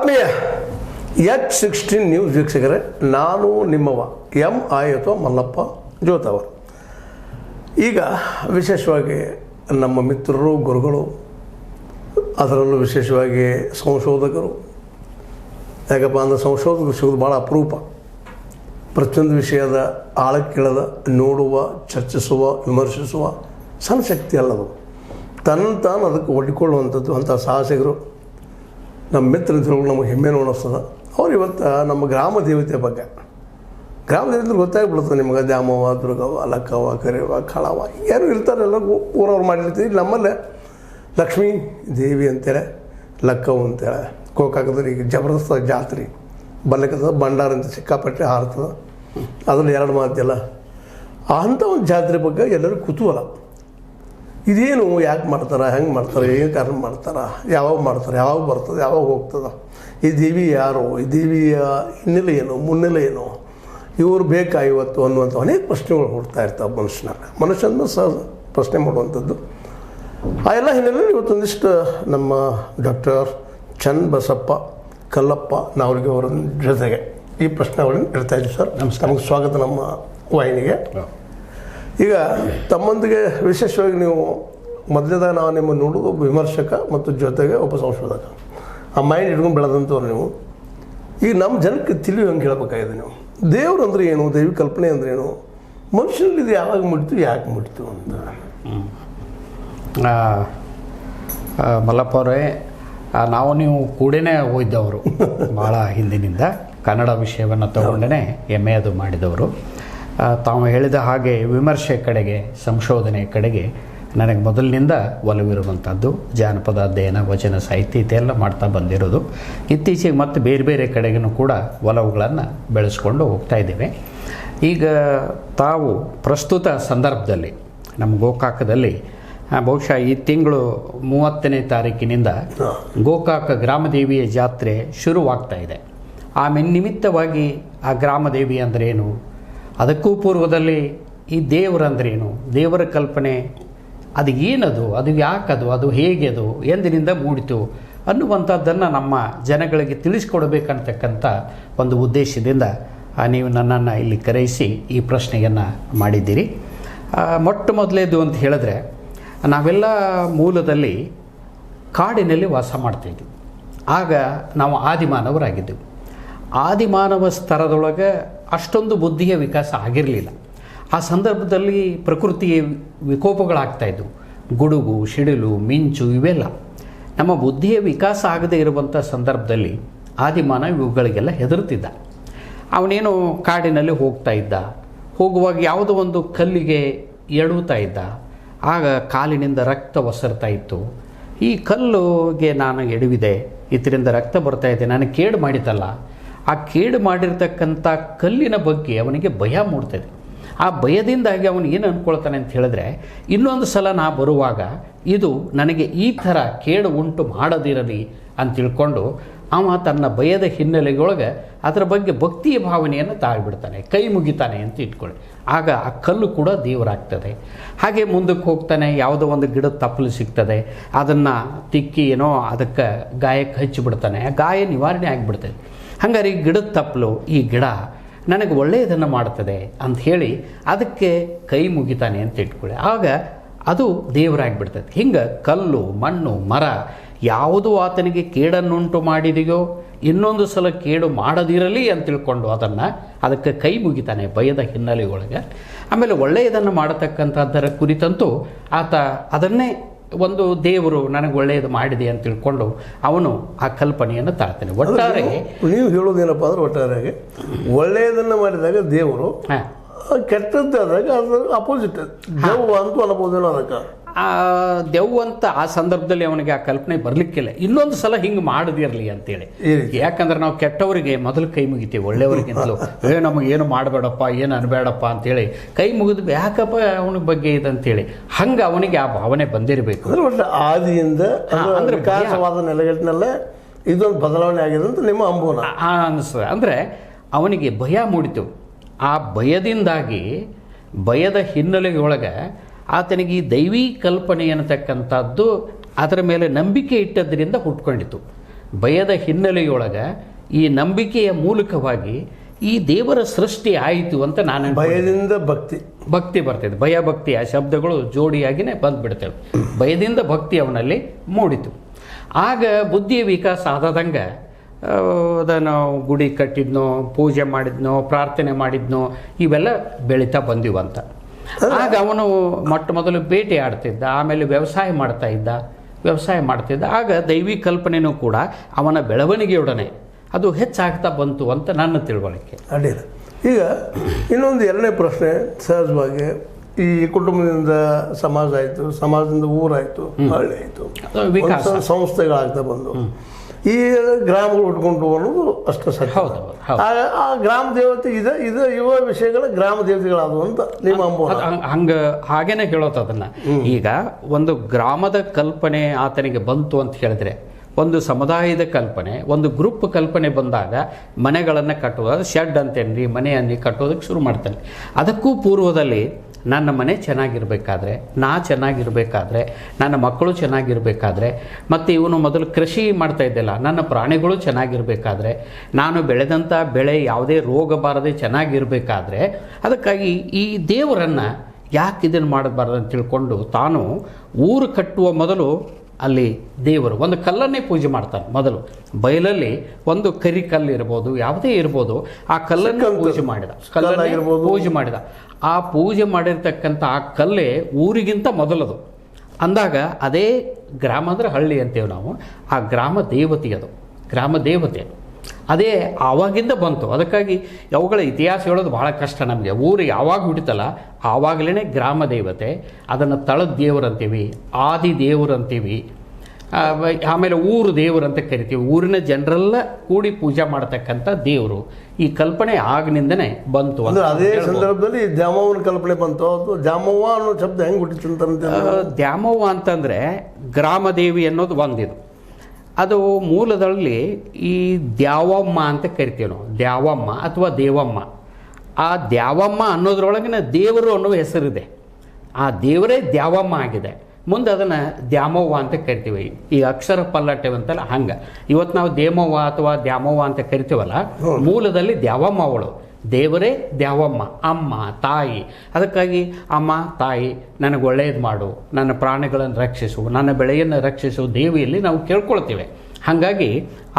ಆತ್ಮೀಯ H16 news ವೀಕ್ಷಕರೇ, ನಾನು ನಿಮ್ಮವ MI ಅಥವಾ ಮಲ್ಲಪ್ಪ ಜೋತವರು. ಈಗ ವಿಶೇಷವಾಗಿ ನಮ್ಮ ಮಿತ್ರರು, ಗುರುಗಳು, ಅದರಲ್ಲೂ ವಿಶೇಷವಾಗಿ ಸಂಶೋಧಕರು, ಯಾಕಪ್ಪ ಅಂದರೆ ಸಂಶೋಧಕರು ಸಿಗೋದು ಭಾಳ ಅಪರೂಪ. ಪ್ರತಿಯೊಂದು ವಿಷಯದ ಆಳಕ್ಕಿಳದ ನೋಡುವ, ಚರ್ಚಿಸುವ, ವಿಮರ್ಶಿಸುವ ಸಣ್ಣ ಶಕ್ತಿ ಅಲ್ಲದು. ತಾನು ಅದಕ್ಕೆ ಒಡ್ಡಿಕೊಳ್ಳುವಂಥದ್ದು ಅಂಥ ಸಾಹಸಿಗರು ನಮ್ಮ ಮಿತ್ರರು ನಮಗೆ ಹೆಮ್ಮೆ ಅನ್ನಿಸ್ತದೆ. ಅವ್ರು ಇವತ್ತು ನಮ್ಮ ಗ್ರಾಮ ದೇವತೆ ಬಗ್ಗೆ, ಗ್ರಾಮ ದೇವತೆ ಗೊತ್ತಾಗ್ಬಿಡ್ತದೆ ನಿಮಗೆ. ದ್ಯಾಮವ್ವ, ದುರ್ಗವ್ವ, ಲಕ್ಕವ್ವ, ಕರಿಯವ್ವ, ಕಾಳವ್ವ ಯಾರು ಇರ್ತಾರೆ, ಎಲ್ಲ ಊರವ್ರು ಮಾಡಿರ್ತೀವಿ. ನಮ್ಮಲ್ಲೇ ಲಕ್ಷ್ಮೀ ದೇವಿ ಅಂತೇಳಿ, ಲಕ್ಕವ್ವ ಅಂತೇಳಿ ಗೋಕಾಕದಲ್ಲಿ ಈಗ ಜಬರ್ದಸ್ತ ಜಾತ್ರೆ ಬರ್ಲಿಕ್ಕದ. ಭಂಡಾರ ಅಂತ ಸಿಕ್ಕಾಪಟ್ಟೆ ಹಾರ್ತದೆ. ಅದರಲ್ಲಿ ಎರಡು ಮಾತಿಲ್ಲ. ಅಂಥ ಒಂದು ಜಾತ್ರೆ ಬಗ್ಗೆ ಎಲ್ಲರೂ ಕುತೂಹಲ. ಇದೇನು, ಯಾಕೆ ಮಾಡ್ತಾರೆ, ಹೆಂಗೆ ಮಾಡ್ತಾರೆ, ಏನು ಕಾರಣ ಮಾಡ್ತಾರೆ, ಯಾವಾಗ ಮಾಡ್ತಾರೆ, ಯಾವಾಗ ಬರ್ತದೆ, ಯಾವಾಗ ಹೋಗ್ತದೆ, ಈ ದೇವಿ ಯಾರು, ಈ ದೇವಿಯ ಹಿನ್ನೆಲೆ ಏನು, ಮುನ್ನೆಲೆ ಏನು, ಇವರು ಬೇಕಾ ಇವತ್ತು ಅನ್ನುವಂಥ ಅನೇಕ ಪ್ರಶ್ನೆಗಳು ಹುಡ್ತಾ ಇರ್ತಾವೆ ಮನುಷ್ಯನ ಸಹ ಪ್ರಶ್ನೆ ಮಾಡುವಂಥದ್ದು. ಆ ಎಲ್ಲ ಹಿನ್ನೆಲೆಯಲ್ಲಿ ಇವತ್ತೊಂದಿಷ್ಟು ನಮ್ಮ ಡಾಕ್ಟರ್ ಚನ್ನಬಸಪ್ಪ ಕಲ್ಲಪ್ಪ ನಾವ್ರಿಗೆ ಅವರ ಜೊತೆಗೆ ಈ ಪ್ರಶ್ನೆಗಳನ್ನು ಇಡ್ತಾ ಇದ್ದೀವಿ. ಸರ್ ನಮಸ್ಕಾರ, ನಮಗೆ ಸ್ವಾಗತ ನಮ್ಮ ವಾಹಿನಿಗೆ. ಈಗ ತಮ್ಮೊಂದಿಗೆ ವಿಶೇಷವಾಗಿ ನೀವು ಮೊದಲೇದಾಗ ನಾವು ನಿಮ್ಮ ನೋಡೋದು ವಿಮರ್ಶಕ ಮತ್ತು ಜೊತೆಗೆ ಒಬ್ಬ ಸಂಶೋಧಕ, ಆ ಮೈಂಡ್ ಇಟ್ಕೊಂಡು ಬೆಳೆದಂಥವ್ರು ನೀವು. ಈಗ ನಮ್ಮ ಜನಕ್ಕೆ ತಿಳಿಯುವಂಗೆ ಹೇಳಬೇಕಾಗಿದೆ ನೀವು. ದೇವ್ರು ಅಂದರೆ ಏನು, ದೈವಿ ಕಲ್ಪನೆ ಅಂದರೆ ಏನು, ಮನುಷ್ಯನಲ್ಲಿ ಇದು ಯಾವಾಗ ಮುಡಿತು, ಯಾಕೆ ಮುಡಿತು ಅಂತ. ಮಲ್ಲಪ್ಪ ಅವರೇ, ನಾವು ನೀವು ಕೂಡೇ ಹೋಗಿದ್ದವರು ಭಾಳ ಹಿಂದಿನಿಂದ. ಕನ್ನಡ ವಿಷಯವನ್ನು ತಗೊಂಡೇ MA ಅದು ಮಾಡಿದವರು. ತಾವು ಹೇಳಿದ ಹಾಗೆ ವಿಮರ್ಶೆ ಕಡೆಗೆ, ಸಂಶೋಧನೆ ಕಡೆಗೆ ನನಗೆ ಮೊದಲಿನಿಂದ ಒಲವಿರುವಂಥದ್ದು. ಜಾನಪದ ಅಧ್ಯಯನ, ವಚನ ಸಾಹಿತ್ಯ ಇದೆಲ್ಲ ಮಾಡ್ತಾ ಬಂದಿರೋದು. ಇತ್ತೀಚೆಗೆ ಮತ್ತು ಬೇರೆ ಬೇರೆ ಕಡೆಗೂ ಕೂಡ ಒಲವುಗಳನ್ನು ಬೆಳೆಸ್ಕೊಂಡು ಹೋಗ್ತಾ ಇದ್ದೇವೆ. ಈಗ ತಾವು ಪ್ರಸ್ತುತ ಸಂದರ್ಭದಲ್ಲಿ ನಮ್ಮ ಗೋಕಾಕದಲ್ಲಿ ಬಹುಶಃ ಈ ತಿಂಗಳು 30ನೇ ತಾರೀಕಿನಿಂದ ಗೋಕಾಕ ಗ್ರಾಮದೇವಿಯ ಜಾತ್ರೆ ಶುರುವಾಗ್ತಾ ಇದೆ. ಆಮೇಲೆ ನಿಮಿತ್ತವಾಗಿ ಆ ಗ್ರಾಮದೇವಿ ಅಂದ್ರೇನು, ಅದಕ್ಕೂ ಪೂರ್ವದಲ್ಲಿ ಈ ದೇವರಂದ್ರೇನು, ದೇವರ ಕಲ್ಪನೆ ಅದು ಏನದು, ಅದು ಯಾಕದು, ಅದು ಹೇಗೆ, ಅದು ಎಂದಿನಿಂದ ಮೂಡಿತು ಅನ್ನುವಂಥದ್ದನ್ನು ನಮ್ಮ ಜನಗಳಿಗೆ ತಿಳಿಸ್ಕೊಡ್ಬೇಕಂತಕ್ಕಂಥ ಒಂದು ಉದ್ದೇಶದಿಂದ ನೀವು ನನ್ನನ್ನು ಇಲ್ಲಿ ಕರೆಯಿಸಿ ಈ ಪ್ರಶ್ನೆಯನ್ನು ಮಾಡಿದ್ದೀರಿ. ಮೊಟ್ಟ ಮೊದಲೇದು ಅಂತ ಹೇಳಿದ್ರೆ, ನಾವೆಲ್ಲ ಮೂಲದಲ್ಲಿ ಕಾಡಿನಲ್ಲಿ ವಾಸ ಮಾಡ್ತಾಯಿದ್ವಿ. ಆಗ ನಾವು ಆದಿಮಾನವರಾಗಿದ್ದೆವು. ಆದಿಮಾನವ ಸ್ತರದೊಳಗೆ ಅಷ್ಟೊಂದು ಬುದ್ಧಿಯ ವಿಕಾಸ ಆಗಿರಲಿಲ್ಲ. ಆ ಸಂದರ್ಭದಲ್ಲಿ ಪ್ರಕೃತಿಯ ವಿಕೋಪಗಳಾಗ್ತಾಯಿದ್ವು. ಗುಡುಗು, ಸಿಡಿಲು, ಮಿಂಚು ಇವೆಲ್ಲ. ನಮ್ಮ ಬುದ್ಧಿಯ ವಿಕಾಸ ಆಗದೇ ಇರುವಂಥ ಸಂದರ್ಭದಲ್ಲಿ ಆದಿಮಾನವ ಇವುಗಳಿಗೆಲ್ಲ ಹೆದರ್ತಿದ್ದ. ಅವನೇನು ಕಾಡಿನಲ್ಲಿ ಹೋಗ್ತಾ ಇದ್ದ. ಹೋಗುವಾಗ ಯಾವುದೋ ಒಂದು ಕಲ್ಲಿಗೆ ಎಡುತ್ತಾ ಇದ್ದ. ಆಗ ಕಾಲಿನಿಂದ ರಕ್ತ ಒಸರ್ತಾ ಇತ್ತು. ಈ ಕಲ್ಲುಗೆ ನಾನು ಎಡವಿದೆ, ಇದರಿಂದ ರಕ್ತ ಬರ್ತಾ ಇದೆ, ನನಗೆ ಕೇಡು ಮಾಡಿತಲ್ಲ. ಆ ಕೇಡು ಮಾಡಿರ್ತಕ್ಕಂಥ ಕಲ್ಲಿನ ಬಗ್ಗೆ ಅವನಿಗೆ ಭಯ ಮೂಡ್ತದೆ. ಆ ಭಯದಿಂದಾಗಿ ಅವನು ಏನು ಅಂದ್ಕೊಳ್ತಾನೆ ಅಂತ ಹೇಳಿದ್ರೆ, ಇನ್ನೊಂದು ಸಲ ನಾ ಬರುವಾಗ ಇದು ನನಗೆ ಈ ಥರ ಕೇಡು ಉಂಟು ಮಾಡದಿರಲಿ ಅಂತ ತಿಳ್ಕೊಂಡು ಅವ ತನ್ನ ಭಯದ ಹಿನ್ನೆಲೆಯೊಳಗೆ ಅದರ ಬಗ್ಗೆ ಭಕ್ತಿಯ ಭಾವನೆಯನ್ನು ತಾಳ್ಬಿಡ್ತಾನೆ, ಕೈ ಮುಗಿತಾನೆ ಅಂತ ಇಟ್ಕೊಳ್ಳಿ. ಆಗ ಆ ಕಲ್ಲು ಕೂಡ ದೇವರಾಗ್ತದೆ. ಹಾಗೆ ಮುಂದಕ್ಕೆ ಹೋಗ್ತಾನೆ, ಯಾವುದೋ ಒಂದು ಗಿಡದ ತಪ್ಪಲು ಸಿಗ್ತದೆ, ಅದನ್ನು ತಿಕ್ಕಿ ಏನೋ ಅದಕ್ಕೆ ಗಾಯಕ್ಕೆ ಹಚ್ಚಿಬಿಡ್ತಾನೆ. ಆ ಗಾಯ ನಿವಾರಣೆ ಆಗಿಬಿಡ್ತದೆ. ಹಾಗಾದ್ರೆ ಈ ಗಿಡದ ತಪ್ಪಲು, ಈ ಗಿಡ ನನಗೆ ಒಳ್ಳೆಯದನ್ನು ಮಾಡ್ತದೆ ಅಂತ ಹೇಳಿ ಅದಕ್ಕೆ ಕೈ ಮುಗಿತಾನೆ ಅಂತ ಇಟ್ಕೊಳ್ಳಿ. ಆಗ ಅದು ದೇವರಾಗಿಬಿಡ್ತದೆ. ಹಿಂಗೆ ಕಲ್ಲು, ಮಣ್ಣು, ಮರ ಯಾವುದು ಆತನಿಗೆ ಕೇಡನ್ನುಂಟು ಮಾಡಿದೆಯೋ ಇನ್ನೊಂದು ಸಲ ಕೇಡು ಮಾಡದಿರಲಿ ಅಂತ ತಿಳ್ಕೊಂಡು ಅದಕ್ಕೆ ಕೈ ಮುಗಿತಾನೆ ಭಯದ ಹಿನ್ನೆಲೆಯೊಳಗೆ. ಆಮೇಲೆ ಒಳ್ಳೆಯದನ್ನು ಮಾಡತಕ್ಕಂಥದ್ದರ ಕುರಿತಂತೂ ಆತ ಅದನ್ನೇ ಒಂದು ದೇವರು ನನಗೆ ಒಳ್ಳೆಯದು ಮಾಡಿದೆ ಅಂತ ತಿಳ್ಕೊಂಡು ಅವನು ಆ ಕಲ್ಪನೆಯನ್ನು ತಾಳ್ತಾನೆ. ಒಟ್ಟಾರೆ ನೀವು ಹೇಳೋದೇನಪ್ಪ ಅಂದ್ರೆ, ಒಟ್ಟಾರೆಯಾಗಿ ಒಳ್ಳೆಯದನ್ನು ಮಾಡಿದಾಗ ದೇವರು, ಕೆಟ್ಟದ್ದಾದಾಗ ಅದ್ರ ಅಪೋಸಿಟ್ ದೆವ್ವ ಅಂತೂ ಅನ್ಬೋದೇನೋ. ಅದಕ್ಕೆ ದೆವ್ವ ಅಂತ ಆ ಸಂದರ್ಭದಲ್ಲಿ ಅವನಿಗೆ ಆ ಕಲ್ಪನೆ ಬರಲಿಕ್ಕಿಲ್ಲ, ಇನ್ನೊಂದು ಸಲ ಹಿಂಗೆ ಮಾಡದಿರಲಿ ಅಂತೇಳಿ. ಯಾಕಂದ್ರೆ ನಾವು ಕೆಟ್ಟವರಿಗೆ ಮೊದಲು ಕೈ ಮುಗಿತೀವಿ, ಒಳ್ಳೆಯವರಿಗಿಂತಲೂ ನಮಗೇನು ಮಾಡಬೇಡಪ್ಪ, ಏನು ಅನ್ಬೇಡಪ್ಪ ಅಂತೇಳಿ ಕೈ ಮುಗಿದು ಯಾಕಪ್ಪ ಅವನ ಬಗ್ಗೆ ಇದಂತೇಳಿ ಹಂಗೆ ಅವನಿಗೆ ಆ ಭಾವನೆ ಬಂದಿರಬೇಕು. ಒಟ್ಟು ಆದಿಯಿಂದ ಅಂದ್ರೆ ವಿಕಾಸವಾದ ನೆಲೆಗಟ್ಟಿನಲ್ಲೇ ಇದೊಂದು ಬದಲಾವಣೆ ಆಗಿದೆ ಅಂತ ನಿಮ್ಮ ಅನುಭವ ಅನಿಸ್ತದೆ. ಅಂದರೆ ಅವನಿಗೆ ಭಯ ಮೂಡಿತು. ಆ ಭಯದಿಂದಾಗಿ, ಭಯದ ಹಿನ್ನೆಲೆಯೊಳಗೆ ಆತನಿಗೆ ಈ ದೈವೀ ಕಲ್ಪನೆ ಅನ್ನತಕ್ಕಂಥದ್ದು ಅದರ ಮೇಲೆ ನಂಬಿಕೆ ಇಟ್ಟದ್ರಿಂದ ಹುಟ್ಕೊಂಡಿತು. ಭಯದ ಹಿನ್ನೆಲೆಯೊಳಗೆ ಈ ನಂಬಿಕೆಯ ಮೂಲಕವಾಗಿ ಈ ದೇವರ ಸೃಷ್ಟಿ ಆಯಿತು ಅಂತ ನಾನು ಭಯದಿಂದ ಭಕ್ತಿ ಬರ್ತಿದೆ. ಭಯ ಭಕ್ತಿ ಆ ಶಬ್ದಗಳು ಜೋಡಿಯಾಗಿನೇ ಬಂದುಬಿಡ್ತೇವೆ. ಭಯದಿಂದ ಭಕ್ತಿ ಅವನಲ್ಲಿ ಮೂಡಿತು. ಆಗ ಬುದ್ಧಿಯ ವಿಕಾಸ ಆದಂಗೆ ಅದನ್ನು ಗುಡಿ ಕಟ್ಟಿದ್ನೋ, ಪೂಜೆ ಮಾಡಿದ್ನೋ, ಪ್ರಾರ್ಥನೆ ಮಾಡಿದ್ನೋ, ಇವೆಲ್ಲ ಬೆಳೀತಾ ಬಂದಿವಂತ. ಆಗ ಅವನು ಮೊಟ್ಟ ಮೊದಲು ಬೇಟೆ ಆಡ್ತಿದ್ದ, ಆಮೇಲೆ ವ್ಯವಸಾಯ ಮಾಡ್ತಿದ್ದ. ಆಗ ದೈವಿ ಕಲ್ಪನೆಯೂ ಕೂಡ ಅವನ ಬೆಳವಣಿಗೆಯೊಡನೆ ಅದು ಹೆಚ್ಚಾಗ್ತಾ ಬಂತು ಅಂತ ನನ್ನ ತಿಳುವಳಿಕೆ. ಅಡ್ಡಿಲ್ಲ. ಈಗ ಇನ್ನೊಂದು ಎರಡನೇ ಪ್ರಶ್ನೆ, ಸಹಜವಾಗಿ ಈ ಕುಟುಂಬದಿಂದ ಸಮಾಜ ಆಯಿತು, ಸಮಾಜದಿಂದ ಊರಾಯಿತು, ಹಳ್ಳಿ ಆಯಿತು, ಸಂಸ್ಥೆಗಳಾಗ್ತಾ ಬಂದು ಈ ಗ್ರಾಮಗಳು ಉಟ್ಕೊಂಡು ಅನ್ನೋದು ಅಷ್ಟು ಸತ್ಯ. ಆ ಗ್ರಾಮ ದೇವತೆ ಇವ ವಿಷಯಗಳ ಗ್ರಾಮ ದೇವತೆಗಳಾದವು ಅಂತ ನಿಮ್ಮ ಹಾಗೇನೆ ಹೇಳೋದು ಅದನ್ನ. ಈಗ ಒಂದು ಗ್ರಾಮದ ಕಲ್ಪನೆ ಆತನಿಗೆ ಬಂತು ಅಂತ ಹೇಳಿದ್ರೆ, ಒಂದು ಸಮುದಾಯದ ಕಲ್ಪನೆ, ಒಂದು ಗ್ರೂಪ್ ಕಲ್ಪನೆ ಬಂದಾಗ ಮನೆಗಳನ್ನು ಕಟ್ಟುವುದು, ಶೆಡ್ ಅಂತೇನ್ರಿ, ಮನೆಯನ್ನು ಕಟ್ಟೋದಕ್ಕೆ ಶುರು ಮಾಡ್ತಾನೆ. ಅದಕ್ಕೂ ಪೂರ್ವದಲ್ಲಿ ನನ್ನ ಮನೆ ಚೆನ್ನಾಗಿರಬೇಕಾದ್ರೆ, ಚೆನ್ನಾಗಿರಬೇಕಾದ್ರೆ, ನನ್ನ ಮಕ್ಕಳು ಚೆನ್ನಾಗಿರಬೇಕಾದ್ರೆ, ಮತ್ತು ಇವನು ಮೊದಲು ಕೃಷಿ ಮಾಡ್ತಾ ಇದ್ದಿಲ್ಲ, ನನ್ನ ಪ್ರಾಣಿಗಳು ಚೆನ್ನಾಗಿರಬೇಕಾದ್ರೆ, ನಾನು ಬೆಳೆದಂಥ ಬೆಳೆ ಯಾವುದೇ ರೋಗ ಬಾರದೆ ಚೆನ್ನಾಗಿರಬೇಕಾದ್ರೆ, ಅದಕ್ಕಾಗಿ ಈ ದೇವರನ್ನು ಯಾಕೆ ಇದನ್ನು ಮಾಡಬಾರ್ದು ಅಂತ ತಿಳ್ಕೊಂಡು ತಾನು ಊರು ಕಟ್ಟುವ ಮೊದಲು ಅಲ್ಲಿ ದೇವರು ಒಂದು ಕಲ್ಲನ್ನೇ ಪೂಜೆ ಮಾಡ್ತಾನೆ. ಮೊದಲು ಬಯಲಲ್ಲಿ ಒಂದು ಕರಿ ಕಲ್ಲು ಇರ್ಬೋದು, ಯಾವುದೇ ಇರ್ಬೋದು, ಆ ಕಲ್ಲನ್ನು ಪೂಜೆ ಮಾಡಿದ. ಆ ಪೂಜೆ ಮಾಡಿರ್ತಕ್ಕಂಥ ಆ ಕಲ್ಲೇ ಊರಿಗಿಂತ ಮೊದಲದು ಅಂದಾಗ ಅದೇ ಗ್ರಾಮ ಅಂದರೆ ಹಳ್ಳಿ ಅಂತೇವೆ ನಾವು. ಆ ಗ್ರಾಮ ದೇವತೆ ಅದೇ ಆವಾಗಿಂದ ಬಂತು. ಅದಕ್ಕಾಗಿ ಅವುಗಳ ಇತಿಹಾಸ ಹೇಳೋದು ಭಾಳ ಕಷ್ಟ ನಮಗೆ. ಊರು ಯಾವಾಗ ಹುಡಿತಲ್ಲ ಆವಾಗಲೇ ಗ್ರಾಮ ದೇವತೆ, ಅದನ್ನು ತಳದ ದೇವರು ಅಂತೀವಿ, ಆದಿ ದೇವರು ಅಂತೀವಿ, ಆಮೇಲೆ ಊರು ದೇವರು ಅಂತ ಕರಿತೀವಿ. ಊರಿನ ಜನರೆಲ್ಲ ಕೂಡಿ ಪೂಜೆ ಮಾಡತಕ್ಕಂಥ ದೇವರು. ಈ ಕಲ್ಪನೆ ಆಗಿನಿಂದನೇ ಬಂತು. ಅದೇ ಸಂದರ್ಭದಲ್ಲಿ ದ್ಯಾಮವ್ವನ ಕಲ್ಪನೆ ಬಂತು. ಅದು ದ್ಯಾಮವ್ವ ಅನ್ನೋ ಶಬ್ದ ಹೆಂಗೆ ಹುಟ್ಟಿತು? ದ್ಯಾಮವ್ವ ಅಂತಂದರೆ ಗ್ರಾಮದೇವಿ ಅನ್ನೋದು ಒಂದಿದು. ಅದು ಮೂಲದಲ್ಲಿ ಈ ದ್ಯಾವಮ್ಮ ಅಂತ ಕರಿತೀವಿ ನಾವು, ದ್ಯಾವಮ್ಮ ಅಥವಾ ದೇವಮ್ಮ. ಆ ದ್ಯಾವಮ್ಮ ಅನ್ನೋದ್ರೊಳಗಿನ ದೇವರು ಅನ್ನೋ ಹೆಸರಿದೆ. ಆ ದೇವರೇ ದ್ಯಾವಮ್ಮ ಆಗಿದೆ. ಮುಂದೆ ಅದನ್ನು ದ್ಯಾಮವ್ವ ಅಂತ ಕರಿತೀವಿ. ಈ ಅಕ್ಷರ ಪಲ್ಲಟ್ಟವಂತಲ್ಲ ಹಂಗೆ. ಇವತ್ತು ನಾವು ದೇಮವ್ವ ಅಥವಾ ದ್ಯಾಮವ್ವ ಅಂತ ಕರಿತೀವಲ್ಲ, ಮೂಲದಲ್ಲಿ ದ್ಯಾವಮ್ಮ ಅವಳು. ದೇವರೇ ದ್ಯಾವಮ್ಮ, ಅಮ್ಮ, ತಾಯಿ. ಅದಕ್ಕಾಗಿ ಅಮ್ಮ, ತಾಯಿ, ನನಗೆ ಒಳ್ಳೆಯದು ಮಾಡು, ನನ್ನ ಪ್ರಾಣಿಗಳನ್ನು ರಕ್ಷಿಸು, ನನ್ನ ಬೆಳೆಯನ್ನು ರಕ್ಷಿಸು ದೇವಿಯಲ್ಲಿ ನಾವು ಕೇಳ್ಕೊಳ್ತೀವಿ. ಹಾಗಾಗಿ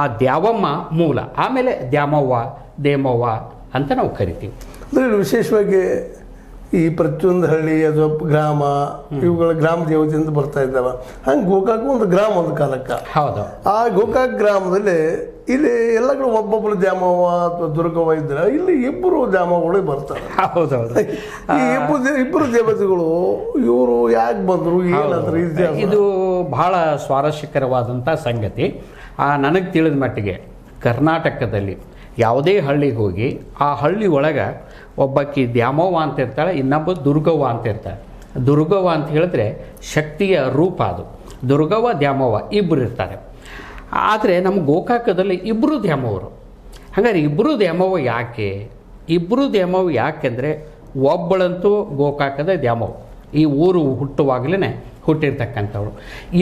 ಆ ದ್ಯಾವಮ್ಮ ಮೂಲ. ಆಮೇಲೆ ದ್ಯಾಮವ್ವ, ದೇಮವ್ವ ಅಂತ ನಾವು ಕರಿತೀವಿ. ಅಂದರೆ ವಿಶೇಷವಾಗಿ ಈ ಪ್ರತಿಯೊಂದು ಹಳ್ಳಿ ಅಥವಾ ಗ್ರಾಮ ಇವುಗಳ ಗ್ರಾಮ ದೇವತೆಯಿಂದ ಬರ್ತಾ ಇದ್ದಾವ. ಹಂಗೆ ಗೋಕಾಕ್ ಒಂದು ಗ್ರಾಮ ಒಂದು ಕಾಲಕ್ಕೆ. ಹೌದು. ಆ ಗೋಕಾಕ್ ಗ್ರಾಮದಲ್ಲಿ ಇಲ್ಲಿ ಎಲ್ಲ ಕಡೆ ಒಬ್ಬೊಬ್ಬರು ದ್ಯಾಮವ್ವ ಅಥವಾ ದುರ್ಗವ್ವ ಇದ್ರೆ ಇಲ್ಲಿ ಇಬ್ಬರು ದ್ಯಾಮವ್ವಗಳು ಬರ್ತಾರೆ. ಹೌದೌದು. ಈ ಇಬ್ಬರು ದೇವತೆಗಳು ಇವರು ಯಾಕೆ ಬಂದರು, ಏನಾದ್ರು ಇದು ಬಹಳ ಸ್ವಾರಸ್ಯಕರವಾದಂಥ ಸಂಗತಿ. ನನಗೆ ತಿಳಿದ ಮಟ್ಟಿಗೆ ಕರ್ನಾಟಕದಲ್ಲಿ ಯಾವುದೇ ಹಳ್ಳಿಗೆ ಹೋಗಿ ಆ ಹಳ್ಳಿ ಒಳಗೆ ಒಬ್ಬಾಕಿ ದ್ಯಾಮವ್ವ ಅಂತ ಇರ್ತಾಳೆ, ಇನ್ನೊಬ್ಬ ದುರ್ಗವ್ವ ಅಂತ ಇರ್ತಾಳೆ. ದುರ್ಗವ್ವ ಅಂತ ಹೇಳಿದ್ರೆ ಶಕ್ತಿಯ ರೂಪ. ಅದು ದುರ್ಗವ್ವ, ದ್ಯಾಮವ್ವ ಇಬ್ಬರು ಇರ್ತಾರೆ. ಆದರೆ ನಮ್ಮ ಗೋಕಾಕದಲ್ಲಿ ಇಬ್ಬರು ದ್ಯಾಮವ್ವರು. ಹಾಗಾದ್ರೆ ಇಬ್ಬರು ದ್ಯಾಮವ್ವ ಯಾಕೆಂದರೆ ಒಬ್ಬಳಂತೂ ಗೋಕಾಕದ ದ್ಯಾಮವ್ವ, ಈ ಊರು ಹುಟ್ಟುವಾಗಲೇ ಹುಟ್ಟಿರ್ತಕ್ಕಂಥವಳು.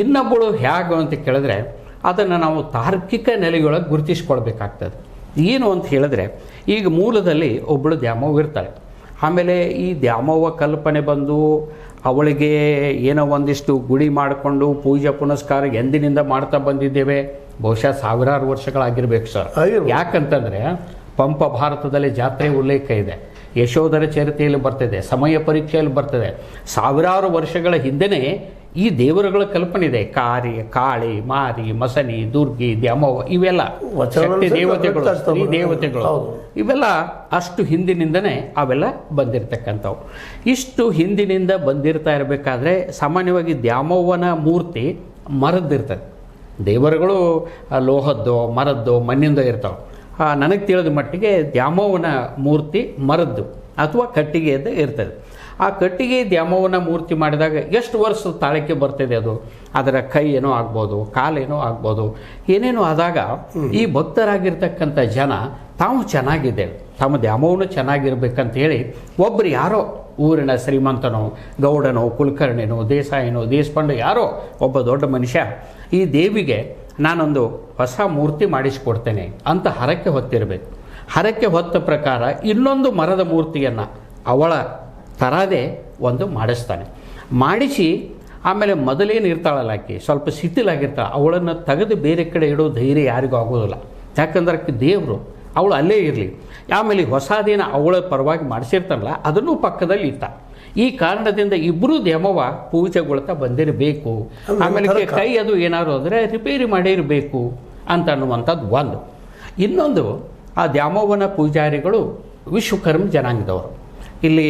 ಇನ್ನೊಬ್ಬಳು ಹೇಗೆ ಅಂತ ಕೇಳಿದ್ರೆ ಅದನ್ನು ನಾವು ತಾರ್ಕಿಕ ನೆಲೆಯೊಳಗೆ ಗುರುತಿಸ್ಕೊಳ್ಬೇಕಾಗ್ತದೆ. ಏನು ಅಂತ ಹೇಳಿದ್ರೆ, ಈಗ ಮೂಲದಲ್ಲಿ ಒಬ್ಬಳು ದ್ಯಾಮವ್ವ ಇರ್ತಾಳೆ. ಆಮೇಲೆ ಈ ದ್ಯಾಮವ್ವ ಕಲ್ಪನೆ ಬಂದು ಅವಳಿಗೆ ಏನೋ ಒಂದಿಷ್ಟು ಗುಡಿ ಮಾಡಿಕೊಂಡು ಪೂಜೆ ಪುನಸ್ಕಾರ ಎಂದಿನಿಂದ ಮಾಡ್ತಾ ಬಂದಿದ್ದೇವೆ. ಬಹುಶಃ ಸಾವಿರಾರು ವರ್ಷಗಳಾಗಿರ್ಬೇಕು ಸರ್. ಯಾಕಂತಂದರೆ ಪಂಪ ಭಾರತದಲ್ಲಿ ಜಾತ್ರೆ ಉಲ್ಲೇಖ ಇದೆ, ಯಶೋಧರ ಚರಿತೆಯಲ್ಲಿ ಬರ್ತದೆ, ಸಮಯ ಪರೀಕ್ಷೆಯಲ್ಲಿ ಬರ್ತದೆ. ಸಾವಿರಾರು ವರ್ಷಗಳ ಹಿಂದೆಯೇ ಈ ದೇವರುಗಳ ಕಲ್ಪನೆ ಇದೆ. ಕಾಳಿ, ಮಾರಿ, ಮಸನಿ, ದುರ್ಗಿ, ದ್ಯಾಮವ್ವ ಇವೆಲ್ಲ ಶಕ್ತಿ ದೇವತೆಗಳು, ಸ್ತ್ರೀ ದೇವತೆಗಳು, ಇವೆಲ್ಲ ಅಷ್ಟು ಹಿಂದಿನಿಂದನೇ ಅವೆಲ್ಲ ಬಂದಿರತಕ್ಕಂಥವು. ಇಷ್ಟು ಹಿಂದಿನಿಂದ ಬಂದಿರ್ತಾ ಇರಬೇಕಾದ್ರೆ ಸಾಮಾನ್ಯವಾಗಿ ದ್ಯಾಮವ್ವನ ಮೂರ್ತಿ ಮರದ್ದಿರ್ತದೆ. ದೇವರುಗಳು ಲೋಹದ್ದೋ ಮರದ್ದೋ ಮಣ್ಣಿಂದ ಇರ್ತಾವೆ. ನನಗೆ ತಿಳಿದ ಮಟ್ಟಿಗೆ ದ್ಯಾಮವ್ವನ ಮೂರ್ತಿ ಮರದ್ದು ಅಥವಾ ಕಟ್ಟಿಗೆಯದ್ದು ಇರ್ತದೆ. ಆ ಕಟ್ಟಿಗೆ ದ್ಯಾಮವ್ವನ ಮೂರ್ತಿ ಮಾಡಿದಾಗ ಎಷ್ಟು ವರ್ಷ ತಾಳಿಕೆ ಬರ್ತದೆ. ಅದು ಅದರ ಕೈ ಏನೋ ಆಗ್ಬೋದು, ಕಾಲೇನೋ ಆಗ್ಬೋದು, ಏನೇನೋ ಆದಾಗ ಈ ಭಕ್ತರಾಗಿರ್ತಕ್ಕಂಥ ಜನ ತಾವು ಚೆನ್ನಾಗಿದ್ದೇವೆ, ತಮ್ಮ ದ್ಯಾಮವ್ವನು ಚೆನ್ನಾಗಿರ್ಬೇಕಂತ ಹೇಳಿ ಒಬ್ಬರು ಯಾರೋ ಊರಿನ ಶ್ರೀಮಂತನೋ, ಗೌಡನೋ, ಕುಲಕರ್ಣಿನೋ, ದೇಸಾಯಿನೋ, ದೇಶಪಾಂಡೆ ಯಾರೋ ಒಬ್ಬ ದೊಡ್ಡ ಮನುಷ್ಯ ಈ ದೇವಿಗೆ ನಾನೊಂದು ಹೊಸ ಮೂರ್ತಿ ಮಾಡಿಸಿಕೊಡ್ತೇನೆ ಅಂತ ಹರಕೆ ಹೊತ್ತಿರಬೇಕು. ಹರಕೆ ಹೊತ್ತ ಪ್ರಕಾರ ಇನ್ನೊಂದು ಮರದ ಮೂರ್ತಿಯನ್ನು ಅವಳ ತರದೇ ಒಂದು ಮಾಡಿಸ್ತಾನೆ. ಮಾಡಿಸಿ ಆಮೇಲೆ ಮೊದಲೇನು ಇರ್ತಾಳಲ್ಲ ಆಕೆ ಸ್ವಲ್ಪ ಶಿಥಿಲಾಗಿರ್ತಾಳೆ, ಅವಳನ್ನು ತೆಗೆದು ಬೇರೆ ಕಡೆ ಇಡೋ ಧೈರ್ಯ ಯಾರಿಗೂ ಆಗೋದಿಲ್ಲ. ಯಾಕಂದ್ರೆ ಆಕೆ ದೇವರು, ಅವಳು ಅಲ್ಲೇ ಇರಲಿ. ಆಮೇಲೆ ಹೊಸದೇನ ಅವಳ ಪರವಾಗಿ ಮಾಡಿಸಿರ್ತಾನಲ್ಲ ಅದನ್ನು ಪಕ್ಕದಲ್ಲಿ ಇಟ್ಟ. ಈ ಕಾರಣದಿಂದ ಇಬ್ಬರು ದ್ಯಾಮವ್ವ ಪೂಜೆಗೊಳ್ತಾ ಬಂದಿರಬೇಕು. ಆಮೇಲೆ ಕೈ ಅದು ಏನಾದ್ರು ಅಂದರೆ ರಿಪೇರಿ ಮಾಡಿರಬೇಕು ಅಂತ ಅನ್ನುವಂಥದ್ದು ಒಂದು. ಇನ್ನೊಂದು, ಆ ದ್ಯಾಮವ್ವನ ಪೂಜಾರಿಗಳು ವಿಶ್ವಕರ್ಮ ಜನಾಂಗದವರು. ಇಲ್ಲಿ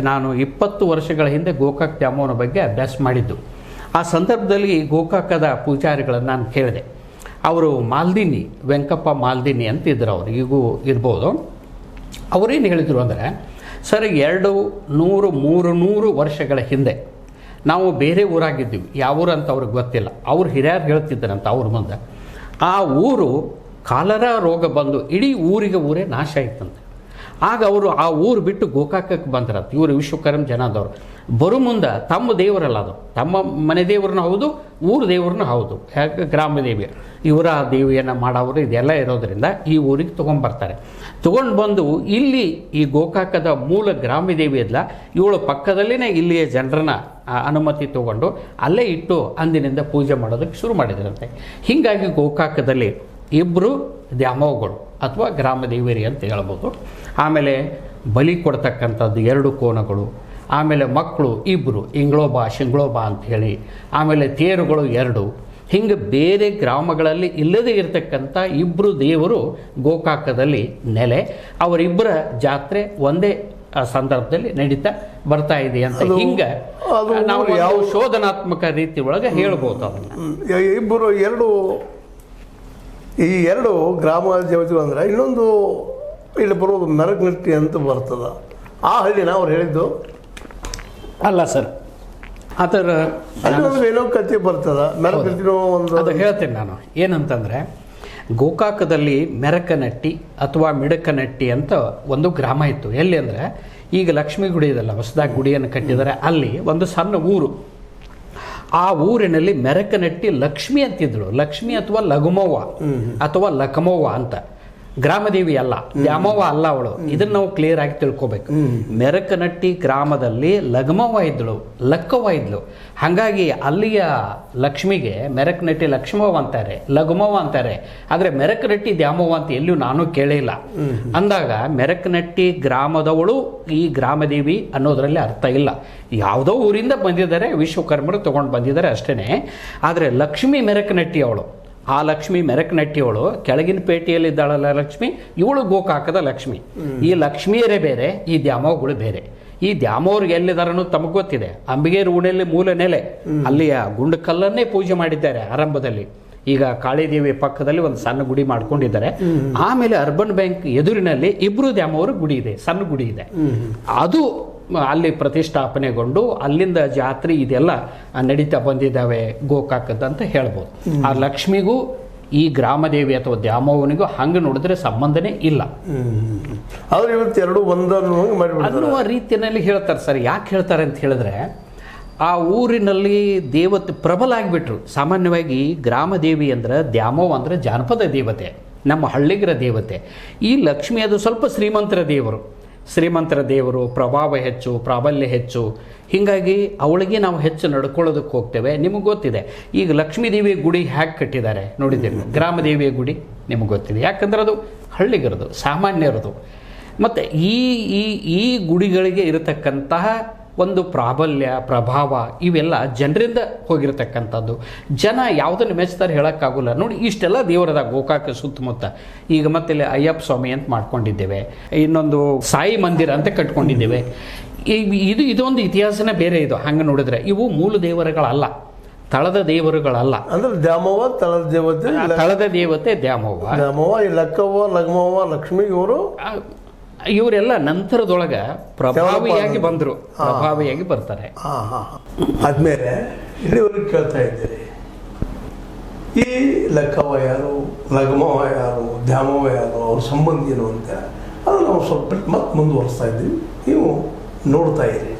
ನಾನು 20 ವರ್ಷಗಳ ಹಿಂದೆ ಗೋಕಾಕ್ ದ್ಯಾಮವ್ವನ ಬಗ್ಗೆ ಅಭ್ಯಾಸ ಮಾಡಿದ್ದು. ಆ ಸಂದರ್ಭದಲ್ಲಿ ಗೋಕಾಕದ ಪೂಜಾರಿಗಳನ್ನು ನಾನು ಕೇಳಿದೆ. ಅವರು ಮಾಲ್ದಿನಿ, ವೆಂಕಪ್ಪ ಮಾಲ್ದಿನಿ ಅಂತ ಇದ್ರು, ಅವರು ಈಗೂ ಇರ್ಬೋದು. ಅವರೇನು ಹೇಳಿದರು ಅಂದರೆ, ಸರ್ 200-300 ವರ್ಷಗಳ ಹಿಂದೆ ನಾವು ಬೇರೆ ಊರಾಗಿದ್ದೀವಿ. ಯಾವ ಊರು ಅಂತ ಅವ್ರಿಗೆ ಗೊತ್ತಿಲ್ಲ. ಅವ್ರು ಹಿರಿಯರು ಹೇಳ್ತಿದ್ದರಂತ ಅವ್ರ ಮುಂದೆ. ಆ ಊರು ಕಾಲರಾ ರೋಗ ಬಂದು ಇಡೀ ಊರೇ ನಾಶ ಆಯ್ತಂತೆ. ಆಗ ಅವರು ಆ ಊರು ಬಿಟ್ಟು ಗೋಕಾಕಕ್ಕೆ ಬಂದ್ರಂತ. ಇವರು ವಿಶ್ವಕರ್ಮ ಜನಾದವರು ಬರೋ ಮುಂದೆ ತಮ್ಮ ದೇವರಲ್ಲ, ಅದು ತಮ್ಮ ಮನೆ ದೇವ್ರನ್ನ ಹೌದು, ಊರು ದೇವ್ರನ್ನ ಹೌದು. ಯಾಕೆ ಗ್ರಾಮ ದೇವಿ ಇವರ ದೇವಿಯನ್ನು ಮಾಡೋರು ಇದೆಲ್ಲ ಇರೋದರಿಂದ ಈ ಊರಿಗೆ ತೊಗೊಂಡ್ಬರ್ತಾರೆ. ತೊಗೊಂಡು ಬಂದು ಇಲ್ಲಿ ಈ ಗೋಕಾಕದ ಮೂಲ ಗ್ರಾಮ ದೇವಿ ಇದ್ಲ, ಇವಳ ಪಕ್ಕದಲ್ಲೇ ಇಲ್ಲಿಯ ಜನರನ್ನ ಅನುಮತಿ ತೊಗೊಂಡು ಅಲ್ಲೇ ಇಟ್ಟು ಅಂದಿನಿಂದ ಪೂಜೆ ಮಾಡೋದಕ್ಕೆ ಶುರು ಮಾಡಿದ್ರಂತೆ. ಹೀಗಾಗಿ ಗೋಕಾಕದಲ್ಲಿ ಇಬ್ಬರು ದ್ಯಾಮವ್ವಗಳು ಅಥವಾ ಗ್ರಾಮ ದೇವಿಯರಿ ಅಂತ ಹೇಳ್ಬೋದು. ಆಮೇಲೆ ಬಲಿ ಕೊಡ್ತಕ್ಕಂಥದ್ದು 2 ಕೋಣಗಳು, ಆಮೇಲೆ ಮಕ್ಕಳು ಇಬ್ಬರು, ಇಂಗ್ಳೋಬ ಶಿಂಗ್ಳೋಬ ಅಂತ ಹೇಳಿ, ಆಮೇಲೆ ತೇರುಗಳು 2. ಹಿಂಗೆ ಬೇರೆ ಗ್ರಾಮಗಳಲ್ಲಿ ಇಲ್ಲದೇ ಇರತಕ್ಕಂಥ ಇಬ್ಬರು ದೇವರು ಗೋಕಾಕದಲ್ಲಿ ನೆಲೆ. ಅವರಿಬ್ಬರ ಜಾತ್ರೆ ಒಂದೇ ಸಂದರ್ಭದಲ್ಲಿ ನಡೀತಾ ಬರ್ತಾ ಇದೆ ಅಂತ ಹಿಂಗೆ ನಾವು ಯಾವ ಶೋಧನಾತ್ಮಕ ರೀತಿ ಒಳಗೆ ಹೇಳ್ಬೋದು. ಅದನ್ನು ಇಬ್ಬರು ಈ 2 ಗ್ರಾಮ ದೇವತೆಗಳು ಅಂದರೆ ಇನ್ನೊಂದು ಇಲ್ಲಿ ಬರೋದು ಮೆರಗನಟ್ಟಿ ಅಂತ ಬರ್ತದೆ. ಆ ಹಳ್ಳಿನ ಅವ್ರು ಹೇಳಿದ್ದು ಅಲ್ಲ ಸರ್, ಅದರ ಏನೋ ಕಥೆ ಬರ್ತದೆ. ಮೆರಗನಟ್ಟಿನೋ ಒಂದು ಅದು ಹೇಳ್ತೇನೆ ನಾನು. ಏನಂತಂದರೆ, ಗೋಕಾಕದಲ್ಲಿ ಮೆರಕನಟ್ಟಿ ಅಥವಾ ಮಿಡಕನಟ್ಟಿ ಅಂತ ಒಂದು ಗ್ರಾಮ ಇತ್ತು. ಎಲ್ಲಿ ಅಂದರೆ, ಈಗ ಲಕ್ಷ್ಮೀ ಗುಡಿ ಇದಲ್ಲ, ಹೊಸದಾಗಿ ಗುಡಿಯನ್ನು ಕಟ್ಟಿದ್ದಾರೆ, ಅಲ್ಲಿ ಒಂದು ಸಣ್ಣ ಊರು. ಆ ಊರಿನಲ್ಲಿ ಮೆರಕನಟ್ಟಿ ಲಕ್ಷ್ಮಿ ಅಂತಿದ್ರು. ಲಕ್ಷ್ಮಿ ಅಥವಾ ಲಘುಮವ್ವ ಅಥವಾ ಲಕಮವ್ವ ಅಂತ. ಗ್ರಾಮದೇವಿ ಅಲ್ಲ, ದ್ಯಾಮವ್ವ ಅಲ್ಲ ಅವಳು. ಇದನ್ನ ನಾವು ಕ್ಲಿಯರ್ ಆಗಿ ತಿಳ್ಕೊಬೇಕು. ಮೆರಕನಟ್ಟಿ ಗ್ರಾಮದಲ್ಲಿ ಲಘುಮವ್ವ ಇದ್ಳು, ಲಕ್ಕವ್ವ ಇದ್ಳು. ಹಾಗಾಗಿ ಅಲ್ಲಿಯ ಲಕ್ಷ್ಮಿಗೆ ಮೆರಕನಟ್ಟಿ ಲಕ್ಷ್ಮವ್ವ ಅಂತಾರೆ, ಲಘುಮವ್ವ ಅಂತಾರೆ. ಆದರೆ ಮೆರಕನಟ್ಟಿ ದ್ಯಾಮವ್ವ ಅಂತ ಎಲ್ಲೂ ನಾನು ಕೇಳಿಲ್ಲ. ಅಂದಾಗ ಮೆರಕನಟ್ಟಿ ಗ್ರಾಮದವಳು ಈ ಗ್ರಾಮದೇವಿ ಅನ್ನೋದರಲ್ಲಿ ಅರ್ಥ ಇಲ್ಲ. ಯಾವುದೋ ಊರಿಂದ ಬಂದಿದ್ದಾರೆ, ವಿಶ್ವಕರ್ಮರು ತಗೊಂಡು ಬಂದಿದ್ದಾರೆ ಅಷ್ಟೇ. ಆದರೆ ಲಕ್ಷ್ಮಿ ಮೆರಕನಟ್ಟಿ ಅವಳು. ಆ ಲಕ್ಷ್ಮಿ ಮೆರಕನಟ್ಟಿಯವಳು ಕೆಳಗಿನ ಪೇಟೆಯಲ್ಲಿ ಇದ್ದಾಳಲ್ಲ ಲಕ್ಷ್ಮಿ, ಇವಳು ಗೋಕಾಕದ ಲಕ್ಷ್ಮಿ. ಈ ಲಕ್ಷ್ಮಿಯರೇ ಬೇರೆ, ಈ ದ್ಯಾಮವ್ವಗಳು ಬೇರೆ. ಈ ದ್ಯಾಮವ್ರಿಗೆ ಎಲ್ಲಿದಾರನು ತಮಗೆ ಗೊತ್ತಿದೆ. ಅಂಬಿಗೇರು ಊರಲ್ಲಿ ಮೂಲ ನೆಲೆ, ಅಲ್ಲಿಯ ಗುಂಡು ಕಲ್ಲನ್ನೇ ಪೂಜೆ ಮಾಡಿದ್ದಾರೆ ಆರಂಭದಲ್ಲಿ. ಈಗ ಕಾಳಿದೇವಿ ಪಕ್ಕದಲ್ಲಿ ಒಂದು ಸಣ್ಣ ಗುಡಿ ಮಾಡ್ಕೊಂಡಿದ್ದಾರೆ. ಆಮೇಲೆ ಅರ್ಬನ್ ಬ್ಯಾಂಕ್ ಎದುರಿನಲ್ಲಿ ಇಬ್ರು ದ್ಯಾಮವ್ರ ಗುಡಿ ಇದೆ, ಸಣ್ಣ ಗುಡಿ ಇದೆ. ಅದು ಅಲ್ಲಿ ಪ್ರತಿಷ್ಠಾಪನೆಗೊಂಡು ಅಲ್ಲಿಂದ ಜಾತ್ರೆ ಇದೆಲ್ಲ ನಡೀತಾ ಬಂದಿದ್ದಾವೆ ಗೋಕಾಕದಂತ ಹೇಳ್ಬೋದು. ಆ ಲಕ್ಷ್ಮಿಗೂ ಈ ಗ್ರಾಮದೇವಿ ಅಥವಾ ದ್ಯಾಮವ್ವನಿಗೂ ಹಂಗೆ ನೋಡಿದ್ರೆ ಸಂಬಂಧನೇ ಇಲ್ಲ. ಆದ್ರೆ ಇವತ್ತು 2 ಅನ್ನುವ ರೀತಿಯಲ್ಲಿ ಹೇಳ್ತಾರೆ ಸರ್. ಯಾಕೆ ಹೇಳ್ತಾರೆ ಅಂತ ಹೇಳಿದ್ರೆ, ಆ ಊರಿನಲ್ಲಿ ದೇವತೆ ಪ್ರಬಲ ಆಗಿಬಿಟ್ರು. ಸಾಮಾನ್ಯವಾಗಿ ಗ್ರಾಮದೇವಿ ಅಂದ್ರೆ, ದ್ಯಾಮವ್ವ ಅಂದ್ರೆ ಜಾನಪದ ದೇವತೆ, ನಮ್ಮ ಹಳ್ಳಿಗರ ದೇವತೆ. ಈ ಲಕ್ಷ್ಮಿ ಅದು ಸ್ವಲ್ಪ ಶ್ರೀಮಂತರ ದೇವರು, ಪ್ರಭಾವ ಹೆಚ್ಚು, ಪ್ರಾಬಲ್ಯ ಹೆಚ್ಚು. ಹೀಗಾಗಿ ಅವಳಿಗೆ ನಾವು ಹೆಚ್ಚು ನಡ್ಕೊಳ್ಳೋದಕ್ಕೆ ಹೋಗ್ತೇವೆ. ನಿಮಗೆ ಗೊತ್ತಿದೆ ಈಗ ಲಕ್ಷ್ಮೀದೇವಿ ಗುಡಿ ಹ್ಯಾಕ್ ಕಟ್ಟಿದ್ದಾರೆ ನೋಡಿದ್ದೀರಿ. ಗ್ರಾಮದೇವಿಯ ಗುಡಿ ನಿಮಗೆ ಗೊತ್ತಿದೆ, ಯಾಕಂದ್ರೆ ಅದು ಹಳ್ಳಿಗರದು, ಸಾಮಾನ್ಯರದು. ಮತ್ತು ಈ ಗುಡಿಗಳಿಗೆ ಇರತಕ್ಕಂತಹ ಒಂದು ಪ್ರಾಬಲ್ಯ, ಪ್ರಭಾವ ಇವೆಲ್ಲ ಜನರಿಂದ ಹೋಗಿರತಕ್ಕಂಥದ್ದು. ಜನ ಯಾವುದನ್ನು ಮೆಚ್ತಾರೆ ಹೇಳೋಕ್ಕಾಗೋಲ್ಲ. ನೋಡಿ, ಇಷ್ಟೆಲ್ಲ ದೇವರದ ಗೋಕಾಕ ಸುತ್ತಮುತ್ತ. ಈಗ ಮತ್ತೆ ಇಲ್ಲಿ ಅಯ್ಯಪ್ಪ ಸ್ವಾಮಿ ಅಂತ ಮಾಡ್ಕೊಂಡಿದ್ದೇವೆ, ಇನ್ನೊಂದು ಸಾಯಿ ಮಂದಿರ ಅಂತ ಕಟ್ಕೊಂಡಿದ್ದೇವೆ. ಇದೊಂದು ಇತಿಹಾಸನೇ ಬೇರೆ. ಇದು ಹಂಗೆ ನೋಡಿದ್ರೆ ಇವು ಮೂಲ ದೇವರುಗಳಲ್ಲ, ತಳದ ದೇವರುಗಳಲ್ಲ. ಅಂದ್ರೆ ದ್ಯಾಮವ್ವ ತಳದ ದೇವತೆ, ತಳದ ದೇವತೆ ದ್ಯಾಮವ್ವ, ಲಕ್ಕವ್ವ, ಲಘುಮವ್ವ, ಲಕ್ಷ್ಮಿ ಇವರೆಲ್ಲ ನಂತರದೊಳಗೆ ಪ್ರಭಾವಿಯಾಗಿ ಬಂದರು, ಪ್ರಭಾವಿಯಾಗಿ ಬರ್ತಾರೆ. ಆದ್ಮೇಲೆ ಇಲ್ಲಿವರೆಗೆ ಕೇಳ್ತಾ ಇದ್ದೀರಿ, ಈ ಲಕ್ಕವ್ವ ಯಾರು, ಲಘುಮವ್ವ ಯಾರು, ದ್ಯಾಮವ್ವ ಯಾರು, ಅವ್ರ ಸಂಬಂಧ ಏನು ಅಂತ. ಅದು ನಾವು ಸ್ವಲ್ಪ ಮತ್ತೆ ಮುಂದುವರಿಸ್ತಾ ಇದ್ದೀವಿ. ನೀವು ನೋಡ್ತಾ ಇರಿ.